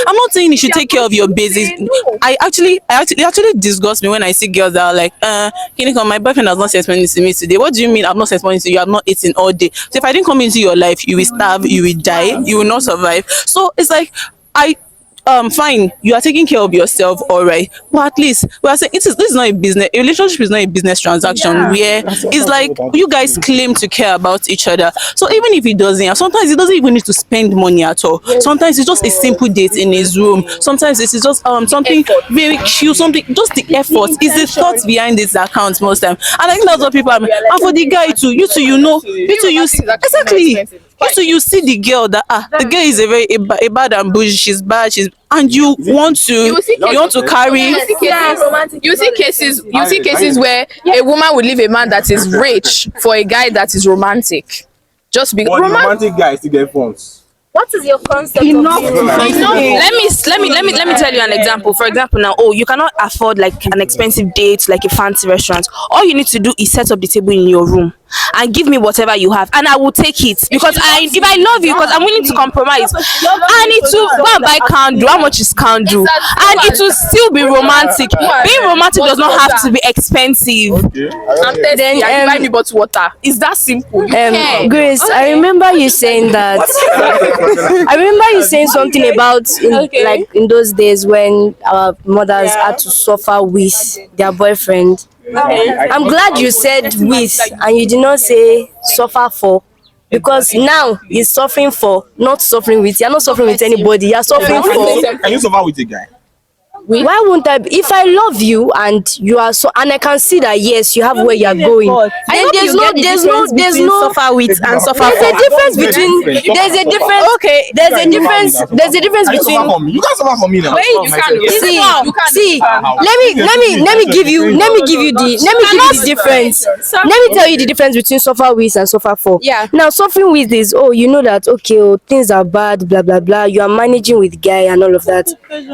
I'm not saying you should take care of your basics. It actually disgusts me when I see girls that are like, Kinikon, my boyfriend has not said something to me today. What do you mean I've not said something to you? I've not eaten all day. So if I didn't come into your life, you will starve, you will die, you will not survive. So it's like, I fine, you are taking care of yourself, all right, but at least we are saying this is not a business. A relationship is not a business transaction where it's like you guys claim to care about each other. So even if he doesn't, sometimes he doesn't even need to spend money at all. Sometimes it's just a simple date in his room. Sometimes it's just something very cute, something, just the effort is the thought behind this account most time. And I think that's what people are. And for the guy too, you too, you know, you too, you exactly. So you see the girl that the girl is a bad and bougie, she's bad, and you want to carry. You see cases where a woman will leave a man that is rich for a guy that is romantic, just because romantic guys to get phones. What is your concept? Enough. Let me tell you an example. For example, now, you cannot afford like an expensive date, like a fancy restaurant. All you need to do is set up the table in your room and give me whatever you have, and I will take it because if I love you, because I'm willing to compromise. And it will go and buy candle. How much is candle? And it will still be romantic. Being romantic does not have to be expensive. Then buy me bottled water. It's that simple. Grace, I remember you saying that. I remember you saying something about like in those days when our mothers had to suffer with their boyfriend. I'm glad you said with and you did not say suffer for, because now he's suffering for, not suffering with. You're not suffering with anybody, you're suffering for. Can you suffer with a guy? Why won't I? If I love you and you are so, and I can see that yes, you have where you're going, then there's no suffer with and suffer there's for. a difference between there's a difference. Okay, there's a difference. There's a difference between. You can't suffer for me now. See. Let me give you the difference. Let me tell you the difference between suffer with and suffer for. Yeah. Now suffering with is you know that okay, things are bad, blah blah blah. You are managing with guy and all of that.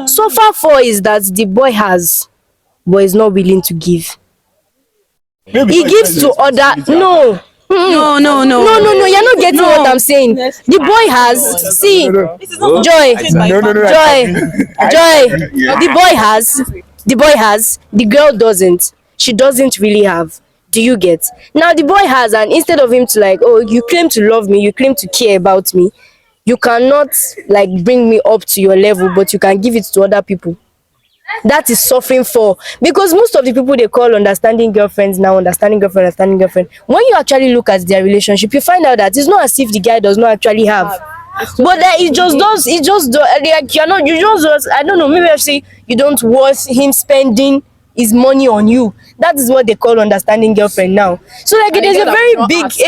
Suffer for is that the boy has, but is not willing to give. He gives to other. No. No. You're not getting what I'm saying. The boy has. See, Joy. The boy has. The girl doesn't. She doesn't really have. Do you get? Now the boy has, and instead of him to like, you claim to love me, you claim to care about me, you cannot like bring me up to your level, but you can give it to other people. That is suffering for, because most of the people they call understanding girlfriends now, understanding girlfriend. When you actually look at their relationship, you find out that it's not as if the guy does not actually have, but that it just does. Like I don't know. Maybe I say you don't want him spending his money on you. That is what they call understanding girlfriend now. So like it is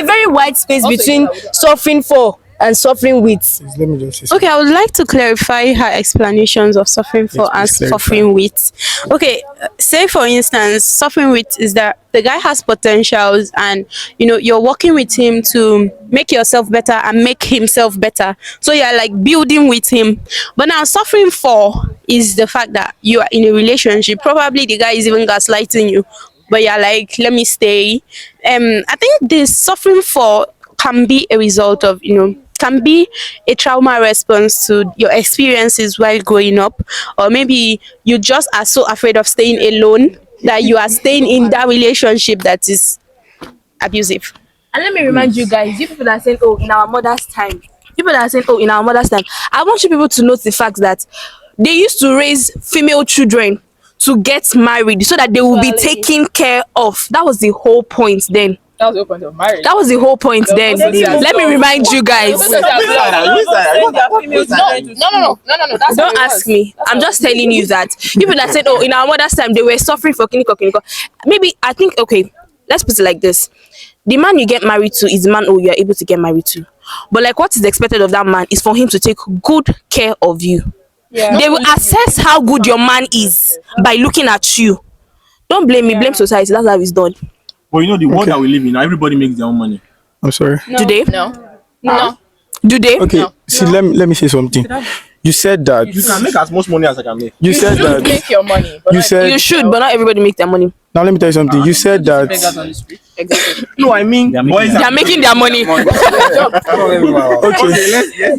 a very wide space between suffering for and suffering with. Let me just say Okay, I would like to clarify her explanations of suffering for and suffering with. Okay, say for instance, suffering with is that the guy has potentials and you're working with him to make yourself better and make himself better. So you're like building with him. But now suffering for is the fact that you are in a relationship. Probably the guy is even gaslighting you, but you're like, let me stay. I think this suffering for can be a result of, can be a trauma response to your experiences while growing up, or maybe you just are so afraid of staying alone that you are staying in that relationship that is abusive. And let me remind you guys, you people that are saying, in our mother's time, I want you people to note the fact that they used to raise female children to get married so that they will be taken care of. That was the whole point then. That was the whole point of marriage. That was the whole point then. Let me remind you guys. No. Don't ask me. I'm just telling you that people that said, in our mother's time they were suffering for clinical. Maybe I think let's put it like this: the man you get married to is the man you are able to get married to. But like, what is expected of that man is for him to take good care of you. Yeah. They will assess how good your man is by looking at you. Don't blame me. Blame society. That's how it's done. But the world that we live in now, everybody makes their own money. I'm sorry. No. Do they? No. Do they? Okay. No. See, let me say something. You said that you can make as much money as I can make. You said that make your money. You said you should, but not everybody make their money. Now let me tell you something. You said that. Beggars on the street. Exactly. No, I mean, boys They are making their money.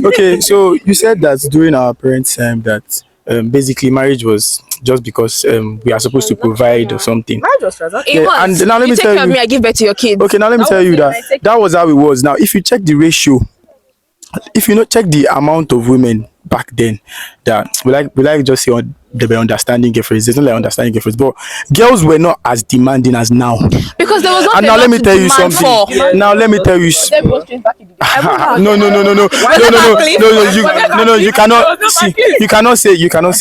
Okay, so you said that during our parents' time that basically marriage was just because we are supposed to provide or something. It Yeah, was. and now let me you take tell care of you- me, I give birth to your kids. Okay, now let me tell you that was how it was. Now, if you check the ratio, if you not check the amount of women back then that we like just say they were understanding girlfriends. There's not like understanding girlfriends, but girls were not as demanding as now. Because there was not And now enough let me to tell you demand something. for. Now let me tell you. No, no, no, no, no, no, no, no, you cannot see. You cannot say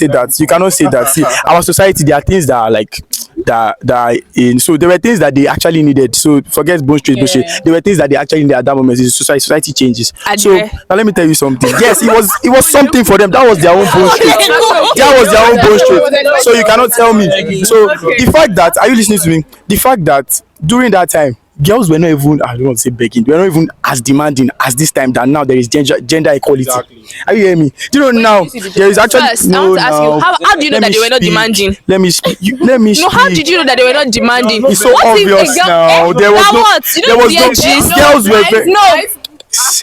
that. You cannot say that. See, our society, there are things that are like that are in. So there were things that they actually needed. So forget bone straight bullshit. There were things that they actually needed at that moment. Society changes. So now let me tell you something. Yes, it was something for them. That was their own bone straight. That was their own bone straight. So you cannot tell me. So the fact that, are you listening to me? The fact that during that time, girls were not even, I don't want to say begging, they were not even as demanding as this time that now there is gender equality. Exactly. Are you hearing me? Do you know now there is actually First, I want to ask you, how do you know Let that me they were not speak. demanding? Let me speak. Let me No, speak. how did you know that they were not demanding? It's so What if a obvious girl- now. There was Now no. what? You There don't was no. hear gist? Girls were very. No.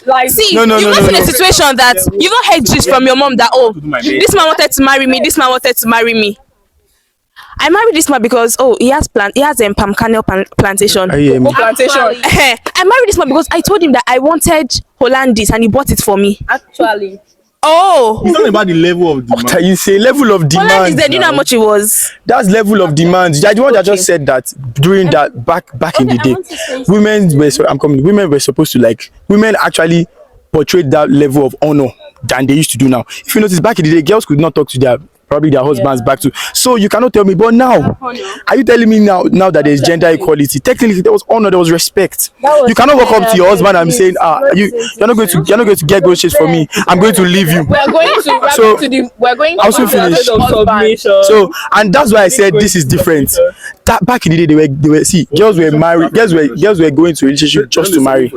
Like, See, No, no, you've no, not no, seen a no. situation that you don't heard gist from your mom that, oh, this man wanted to marry me, this man wanted to marry me. I married this man because he has palm kernel plantation. Are you hearing me? plantation. I married this man because I told him that I wanted Hollandis and he bought it for me. Actually. Oh, It's not about the level of What are demand. you saying? Level of Hollandis, demand. then you know how much it was. That's level of demand. You are the one that just said that during that back in the day, women were supposed to women actually portrayed that level of honor than they used to do now. If you notice, back in the day, girls could not talk to their husbands back to. So you cannot tell me, but now, are you telling me now that there's gender equality? Technically, there was honor, there was respect. You cannot walk up to your husband and be saying, you're not going to get groceries for me. I'm going to leave you. We're going to I'll soon finish. So, and that's why I said this is different. That back in the day, they were see, girls were married, girls were going to a relationship just to marry,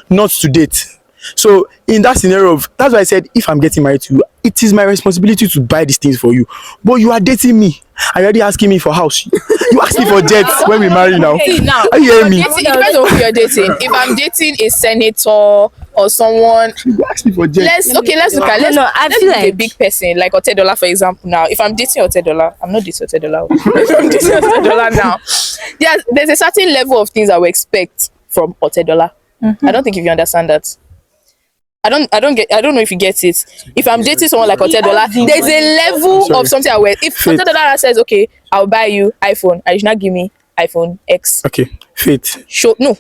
not to date. So in that scenario, that's why I said, if I'm getting married to you, it is my responsibility to buy these things for you. But you are dating me. Are you already asking me for house? You ask me for jets when we marry now. now. Are you hearing me? It depends on who you're dating. If I'm dating a senator or someone, You ask me for jets. let's look at let's feel look at a like- big person like Otedola, for example. Now, if I'm dating Otedola, I'm not dating Otedola. If I'm dating Otedola now, there's a certain level of things I would expect from Otedola. I don't think if you understand that. I don't know if you get it. If I'm dating someone like Otedola, there's a level of something I will. If Faith. Otedola says, okay, I'll buy you iPhone, and you should not give me iPhone X. Okay, Faith. Show love.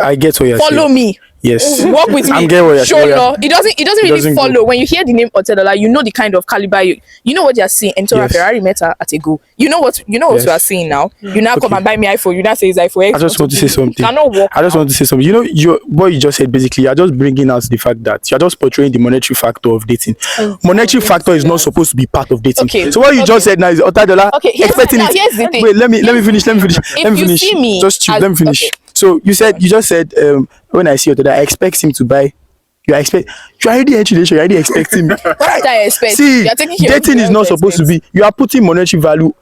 I get what you're Follow saying. me. Yes. Work with me. I'm getting what you're Show saying. love. It doesn't really doesn't follow. go. When you hear the name Otedola, you know the kind of caliber you know what you're seeing. And Yes. Ferrari met her at a go. You know what Yes. you are seeing now. You now come Okay. and buy me iPhone. You now say it's iPhone X. I just want to say something. Cannot work. I just want to say something. You know, what you just said basically, you're just bringing out the fact that you're just portraying the monetary factor of dating. Monetary factor is not supposed to be part of dating. Okay. So what you just said now is Otedola Okay, expecting now it. here's the thing. Wait, let me finish. Let me you finish. see me Just chill. as- Let me finish. okay. So you just said when I see Otedola, I expect him to buy. You're already entering the you're already expecting me. What did I expect? See, You're taking care of dating me, is what not do I supposed to expect? be. You are putting monetary value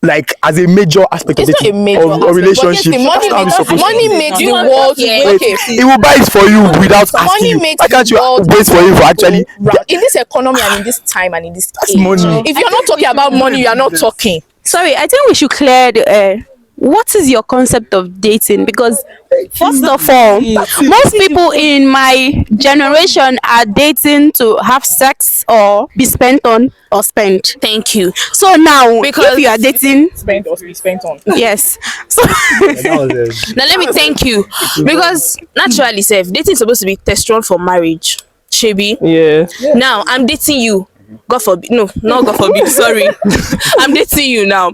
like as a major aspect It's of not a dating major or aspect, but relationship. yes, That's how it's supposed to be. money makes the world. Wait, Okay. it will buy it for you without asking Money you. makes Why can't you the world wait for you for actually? go round. In this economy and in this time and in this age, money. if you're not talking about money, you are not talking. Sorry, I think we should clear the air. What is your concept of dating? Because first of all, most people in my generation are dating to have sex or be spent on or spent. Thank you. So now, Because- if you are dating, Spent or be spent on. yes. So Now let me thank you because naturally, dating is supposed to be testosterone for marriage. Shebi. Yeah. Now I'm dating you. God forbid. No, not God forbid. Sorry. I'm dating you now.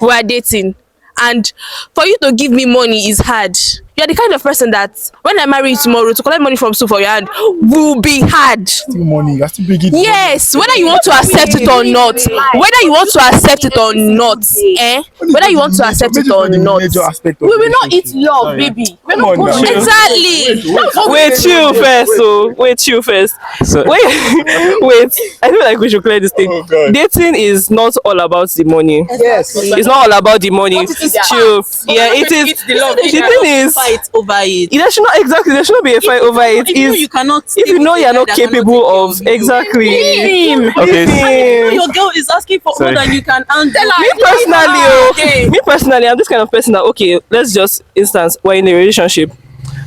We are dating. And for you to give me money is hard. you're the kind of person that when I marry you tomorrow to collect money from school for your hand will be hard. Still money. I still bring it. Yes, whether you want to accept it or not, whether you want to accept it or not, whether you want to accept it or not, We will not eat love, baby. We're not Come on going now. to. exactly. Wait, chill first. So wait, chill first. Wait, wait. I feel like we should clear this thing. Oh, God. Dating is not all about the money. Yes. It's not all about the money. Chill. Yeah, it is. The thing is, Fight over it. there should not exactly. There should not be a fight over it. If you know If you cannot, if you know you're not capable of exactly. Okay. you know your girl is asking for more than you can handle. Me personally, I'm this kind of person that okay, let's just instance we're in a relationship.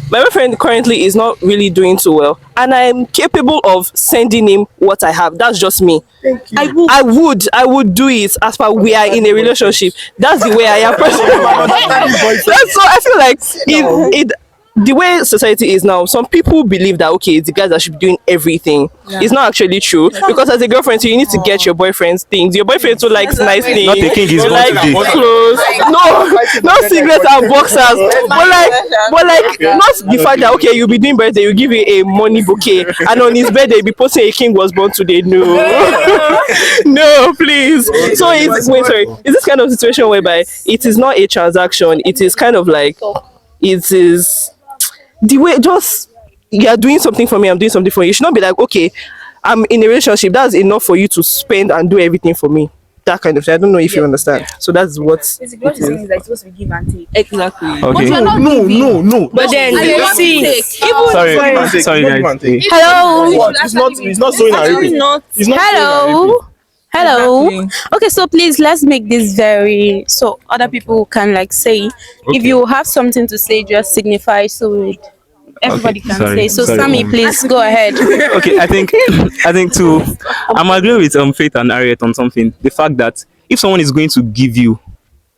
My boyfriend currently is not really doing too well, and I'm capable of sending him what I have. That's just me. I would do it as per we are in a relationship. That's the way I am personally. That's so I feel like it the way society is now, some people believe that okay, it's the guys that should be doing everything. It's not actually true because as a girlfriend, so you need to get your boyfriend's things. Your boyfriend too likes nice things. Not taking his like gun today. clothes. No cigarettes and boxers. But like not the fact that okay, you'll be doing birthday, you give you a money bouquet, and on his birthday, you'll be posting a king was born today. No, no, please. So it's it's this kind of situation whereby it is not a transaction. It is kind of like it is the way just you are doing something for me, I'm doing something for you. You should not be like, okay, I'm in a relationship, that's enough for you to spend and do everything for me. That kind of thing. I don't know if you understand. So that's what Basically, what you're saying is like supposed to be give and take. exactly. Okay. No. But then you see, Sorry, guys. Hello. It's not so in It's not Hello. Okay, so please let's make this very so other people can like say if you have something to say, just signify so everybody can say. So Sammy, please go ahead. Okay, I think too, I'm agreeing with Faith and Harriet on something. The fact that if someone is going to give you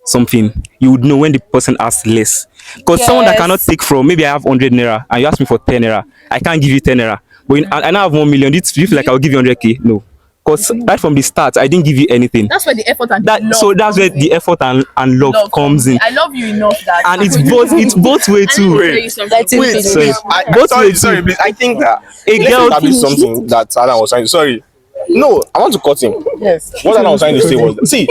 something, you would know when the person asks less. Because someone that cannot take from, maybe I have 100 naira and you ask me for 10 naira, I can't give you 10 naira. But I now have 1 million. Do you feel like I'll give you 100k? No. Because right from the start, I didn't give you anything. That's where the effort and That love so that's where the effort and love comes in. I love you enough that. And it's both way too. Wait, Sorry. both ways. Sorry, please. I think that A girl establish something that Alan was trying to. Sorry, no, I want to cut him. Yes. What Alan was trying to say was, see,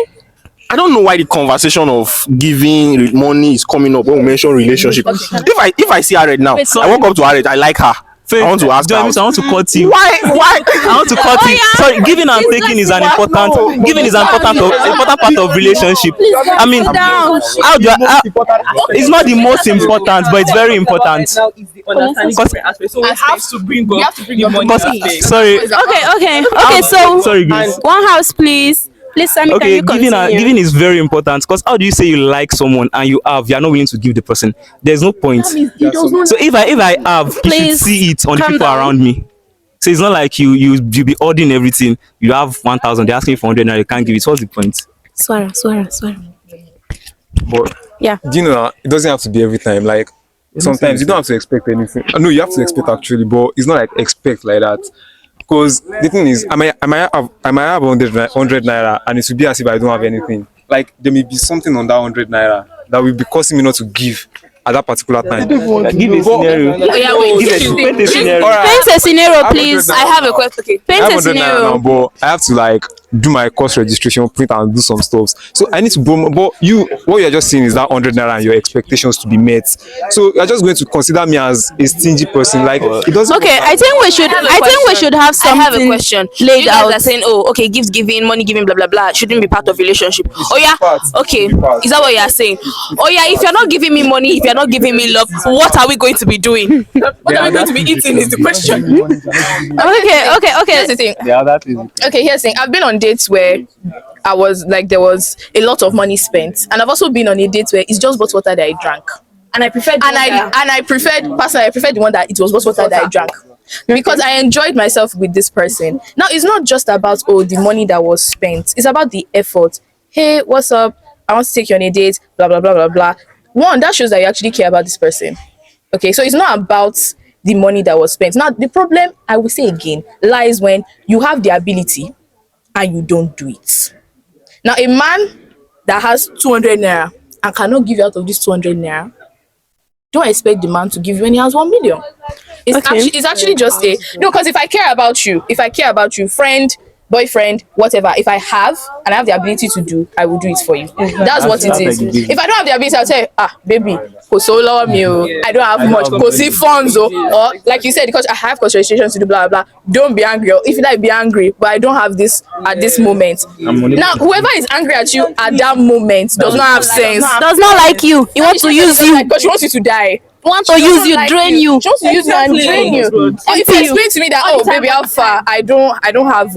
I don't know why the conversation of giving money is coming up when we mention relationship. If I see her right now, I walk up to her, I like her. I want to ask her. I want to cut you. Why? I want to cut you. Sorry, giving and taking is an important part of relationship. I mean, how do it's not the most important, but it's very important. So we have to bring up the money. Sorry. Okay. So Sorry, Grace. one house, please. Please, Sammy, can Okay, you continue? giving is very important because how do you say you like someone and you're not willing to give the person? There's no point. So if I have, you should Please, see it on the calm people down. around me. So it's not like you be ordering everything. You have 1,000, they're asking for 100 now you can't give it. What's the point? Swara. But Yeah. do you know it doesn't have to be every time. Like sometimes you don't have to expect anything. No, you have to expect actually, but it's not like expect like that. Because the thing is, I might have 100 naira, and it will be as if I don't have anything. Like there may be something on that 100 naira that will be causing me not to give at that particular time. Give a scenario. Paint a scenario. Paint a scenario, please. I have a question. Okay. Paint I a have 100 naira now, scenario. but I have to like do my course registration, print and do some stuff. So I need to borrow. But what you're just seeing is that 100 naira and your expectations to be met. So you're just going to consider me as a stingy person. Like it doesn't. Okay, I think we should have I have a something question. laid You guys out. are saying, oh, okay, gift giving, money giving, blah blah blah, shouldn't be part of relationship. Oh yeah, okay. Is that what you are saying? Oh yeah, if you're not giving me money, if you're not giving me love, what are we going to be doing? What are we going to be eating is the question. Okay. Here's the thing. Yeah, that is. Okay, here's the thing. I've been on dates where I was like, there was a lot of money spent, and I've also been on a date where it's just bottled water that I drank. And I prefer I preferred the one that it was bottled water that I drank because I enjoyed myself with this person. Now it's not just about the money that was spent, it's about the effort. Hey, what's up? I want to take you on a date, blah blah blah blah blah. One, that shows that you actually care about this person. Okay, so it's not about the money that was spent. Now the problem, I will say again, lies when you have the ability and you don't do it. Now a man that has 200 naira and cannot give you out of this 200 naira, don't expect the man to give you when he has 1 million. It's actually just a no, because if I care about you, friend, boyfriend, whatever, if I have and I have the ability to do, I will do it for you. That's what it is. If I don't have the ability, I'll say, baby, I don't have much, go see funds, or like you said, because I have considerations to do, blah blah blah. Don't be angry, or if you like, be angry, but I don't have this at this moment. Now, whoever is angry at you at that moment does not have sense. Does not like you. He wants to use you. Because she wants you to die. Want to use you, drain you. She wants to use you and drain you. Or if you explain to me that, oh baby, how far? I don't have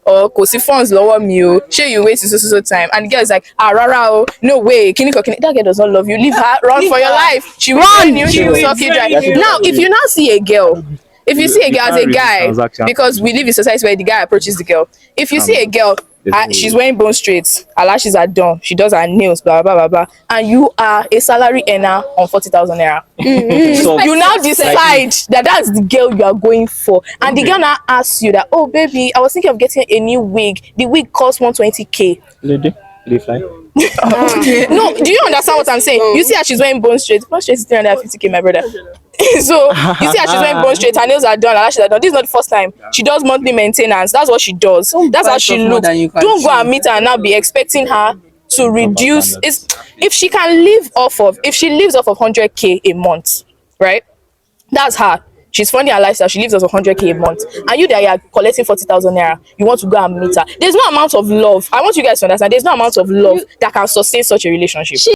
or kosi funds lower me, share you wait till so time, and the girl is like, rara, no way, that girl does not love you, leave her, run for your life, she will run you, she will suck you dry. Now if you now see a girl, if you see a girl as a guy, because we live in society where the guy approaches the girl, if you see a girl, she's wearing bone straight, her lashes are done, she does her nails, blah blah blah blah, and you are a salary earner on 40,000 naira. So you now decide that that's the girl you are going for, and the girl now asks you that, oh baby, I was thinking of getting a new wig. The wig costs 120k. Lady, No, do you understand what I'm saying? You see how she's wearing bone straight. Bone straight is 350k, my brother. So you see how she's wearing bone straight, her nails are done, her lashes are done. This is not the first time. She does monthly maintenance. That's what she does. That's how she looks. Don't go and meet her and now be expecting her to reduce. If she lives off of 100k a month, right? That's her. She's funding her lifestyle. She lives off 100k a month, and you that you are collecting 40,000 naira, you want to go and meet her. There's no amount of love. I want you guys to understand. There's no amount of love that can sustain such a relationship.